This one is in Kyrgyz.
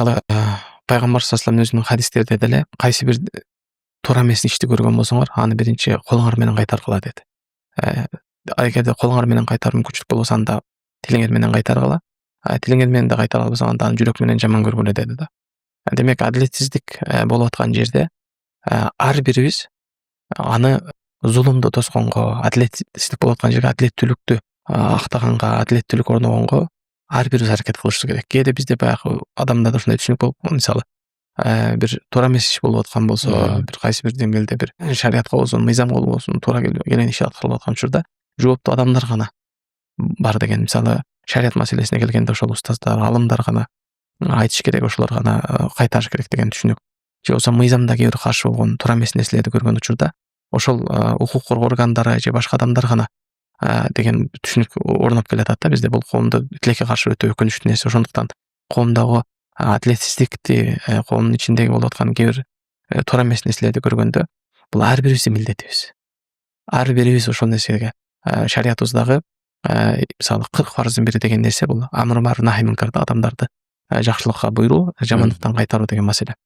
Мисалы, пайгамбар саллаллаху алейхи өзүнүн хадистерде деле кайсы бир туура эмес ишти көргөн болсоңор, аны биринчи колуңар менен кайтаргыла деди. Э, Эгерде колуңар менен кайтаруу мүмкүнчүлүк болбосо анда тилиңер менен кайтаргыла. Тилиңер менен да кайтара албасаң анда аны жүрөк менен жаман көргүлө деди да. Демек адилетсиздик болуп аткан жерде ар бирибиз аны зулумду тосконго, адилетсиздик болуп аткан жерге адилеттүүлүктү актаганга, адилеттүүлүк орногонго ар бирибиз аракет кылышыбыз керек. Кээде бизде баягы адамдарда ушундай түшүнүк болуп, мисалы, бир туура эмес иш болуп аткан болсо, бир кайсы бир деңгээлде бир шариатка болсун, мыйзамга болсун, туура келген иш аткарылып аткан учурда жооптуу адамдар гана бар деген. Мисалы, шариат маселесине келгенде ошол устаздар, алымдар гана айтыш керек, ошолор гана кайтарыш керек деген түшүнүк. Же болбосо мыйзамда кээ бир каршы болгон туура эмес нерселерди көргөн учурда ошол укук коргоо органдары же башка адамдар гана деген түшүнүк орноп келатат да бизде. Бул коомдо тилекке каршы өтө өкүнүчтүү нерсе. Ошондуктан коомдогу адилетсиздикти, коомдун ичиндеги болуп аткан кээ бир туура эмес нерселерди көргөндө бул ар бирибиздин милдетибиз. Ар бирибиз ошол нерсеге шариятыбыздагы мисалы 40 парыздын бири деген нерсе бул амр маруф нахи мункар да, адамдарды жакшылыкка буйруу, жамандыктан кайтаруу деген маселе.